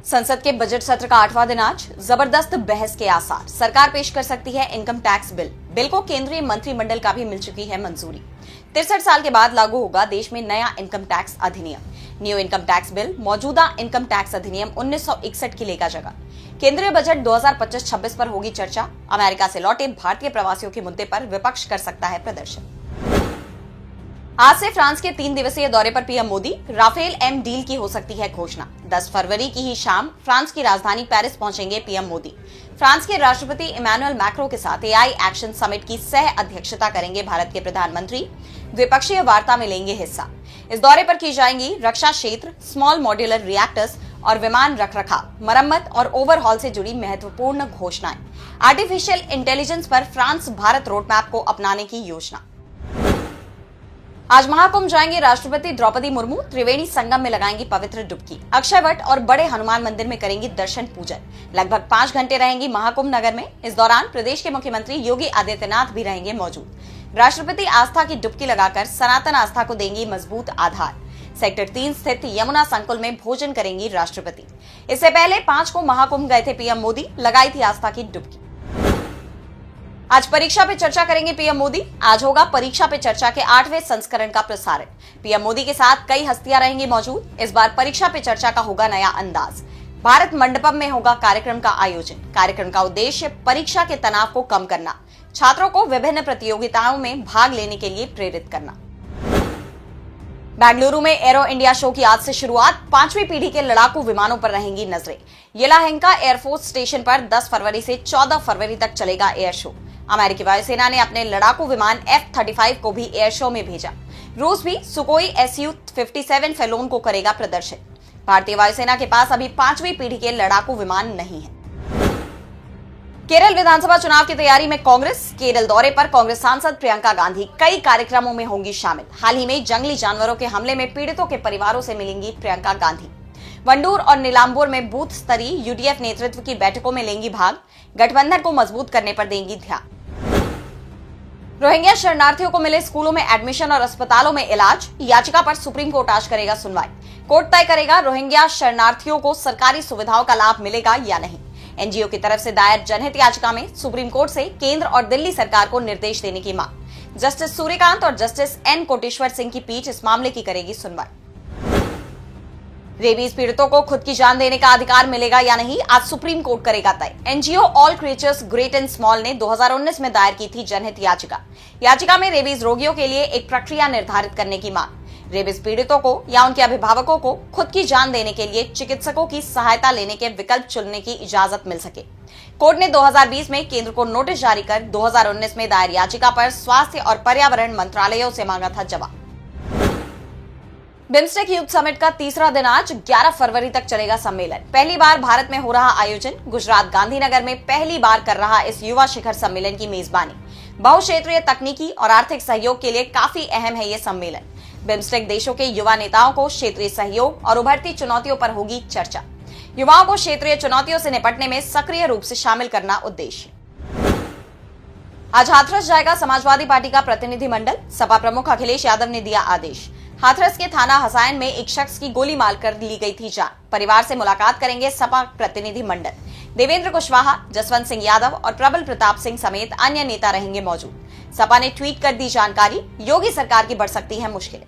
संसद के बजट सत्र का 8वां दिन आज जबरदस्त बहस के आसार। सरकार पेश कर सकती है इनकम टैक्स बिल को केंद्रीय मंत्रिमंडल का भी मिल चुकी है मंजूरी। 63 साल के बाद लागू होगा देश में नया इनकम टैक्स अधिनियम। न्यू इनकम टैक्स बिल मौजूदा इनकम टैक्स अधिनियम 1961 की लेगा जगह। केंद्रीय बजट 2025-26 पर होगी चर्चा। अमेरिका से लौटे भारतीय प्रवासियों के मुद्दे पर विपक्ष कर सकता है प्रदर्शन। आज से फ्रांस के 3 दिवसीय दौरे पर PM Modi. Rafale M deal की हो सकती है घोषणा। 10 फरवरी की ही शाम फ्रांस की राजधानी पेरिस पहुंचेंगे पीएम मोदी। फ्रांस के राष्ट्रपति इमैनुअल मैक्रों के साथ एआई एक्शन समिट की सह अध्यक्षता करेंगे भारत के प्रधानमंत्री। द्विपक्षीय वार्ता में लेंगे हिस्सा। इस दौरे पर की जाएंगी रक्षा क्षेत्र, स्मॉल मॉड्यूलर रिएक्टर्स और विमान रखरखाव, मरम्मत और ओवरहॉल से जुड़ी महत्वपूर्ण घोषणाएं। आर्टिफिशियल इंटेलिजेंस पर फ्रांस भारत रोडमैप को अपनाने की योजना। आज महाकुंभ जाएंगे राष्ट्रपति द्रौपदी मुर्मू। त्रिवेणी संगम में लगाएंगी पवित्र डुबकी। अक्षय वट और बड़े हनुमान मंदिर में करेंगी दर्शन पूजन। लगभग 5 घंटे रहेंगी महाकुंभ नगर में। इस दौरान प्रदेश के मुख्यमंत्री योगी आदित्यनाथ भी रहेंगे मौजूद। राष्ट्रपति आस्था की डुबकी लगाकर सनातन आस्था को देंगी मजबूत आधार। सेक्टर 3 स्थित यमुना संकुल में भोजन करेंगी राष्ट्रपति। इससे पहले 5 को महाकुंभ गए थे पीएम मोदी, लगाई थी आस्था की डुबकी। आज परीक्षा पे चर्चा करेंगे पीएम मोदी। आज होगा परीक्षा पे चर्चा के 8वें संस्करण का प्रसारण। पीएम मोदी के साथ कई हस्तियां रहेंगी मौजूद। इस बार परीक्षा पे चर्चा का होगा नया अंदाज। भारत मंडपम में होगा कार्यक्रम का आयोजन। कार्यक्रम का उद्देश्य परीक्षा के तनाव को कम करना, छात्रों को विभिन्न प्रतियोगिताओं में भाग लेने के लिए प्रेरित करना। बेंगलुरु में एरो इंडिया शो की आज से शुरुआत। 5वीं पीढ़ी के लड़ाकू विमानों पर रहेंगी नजरें। येलाहेंका एयरफोर्स स्टेशन पर 10 फरवरी से 14 फरवरी तक चलेगा एयर शो। अमेरिकी वायुसेना ने अपने लड़ाकू विमान F-35 को भी एयर शो में भेजा। रूस भी सुकोई Su-57 फेलोन को करेगा प्रदर्शन। भारतीय वायुसेना के पास अभी 5वीं पीढ़ी के लड़ाकू विमान नहीं है। केरल विधानसभा चुनाव की तैयारी में कांग्रेस। केरल दौरे पर कांग्रेस सांसद प्रियंका गांधी कई कार्यक्रमों में होंगी शामिल। हाल ही में जंगली जानवरों के हमले में पीड़ितों के परिवारों से मिलेंगी प्रियंका गांधी। वंडूर और नीलांबूर में बूथ स्तरीय यूडीएफ नेतृत्व की बैठकों में लेंगी भाग। गठबंधन को मजबूत करने पर देंगी ध्यान। रोहिंग्या शरणार्थियों को मिले स्कूलों में एडमिशन और अस्पतालों में इलाज। याचिका पर सुप्रीम कोर्ट आज करेगा सुनवाई। कोर्ट तय करेगा रोहिंग्या शरणार्थियों को सरकारी सुविधाओं का लाभ मिलेगा या नहीं। एनजीओ की तरफ से दायर जनहित याचिका में सुप्रीम कोर्ट से केंद्र और दिल्ली सरकार को निर्देश देने की मांग। जस्टिस सूर्यकांत और जस्टिस एन कोटेश्वर सिंह की पीठ इस मामले की करेगी सुनवाई। रेबीज पीड़ितों को खुद की जान देने का अधिकार मिलेगा या नहीं, आज सुप्रीम कोर्ट करेगा तय। NGO all creatures great and small ने 2019 में दायर की थी जनहित याचिका। याचिका में रेबीज रोगियों के लिए एक प्रक्रिया निर्धारित करने की मांग। रेबीज पीड़ितों को या उनके अभिभावकों को खुद की जान देने के लिए चिकित्सकों की सहायता लेने के विकल्प चुनने की इजाजत मिल सके। कोर्ट ने 2020 में केंद्र को नोटिस जारी कर 2019 में दायर याचिका पर स्वास्थ्य और पर्यावरण मंत्रालयों से मांगा था जवाब। बिम्स्टेक यूथ समिट का तीसरा दिन आज 11 फरवरी तक चलेगा सम्मेलन। पहली बार भारत में हो रहा आयोजन। गुजरात गांधीनगर में पहली बार कर रहा इस युवा शिखर सम्मेलन की मेजबानी। बहुक्षेत्रीय तकनीकी और आर्थिक सहयोग के लिए काफी अहम है ये सम्मेलन। बिम्स्टेक देशों के युवा नेताओं को क्षेत्रीय सहयोग और उभरती चुनौतियों पर होगी चर्चा। युवाओं को क्षेत्रीय चुनौतियों से निपटने में सक्रिय रूप से शामिल करना उद्देश्य। आज हाथरस जाएगा समाजवादी पार्टी का प्रतिनिधिमंडल। सपा प्रमुख अखिलेश यादव ने दिया आदेश। हाथरस के थाना हसायन में एक शख्स की गोली मारकर ली गई थी जान। परिवार से मुलाकात करेंगे सपा प्रतिनिधिमंडल। देवेंद्र कुशवाहा, जसवंत सिंह यादव और प्रबल प्रताप सिंह समेत अन्य नेता रहेंगे मौजूद। सपा ने ट्वीट कर दी जानकारी। योगी सरकार की बढ़ सकती है मुश्किलें।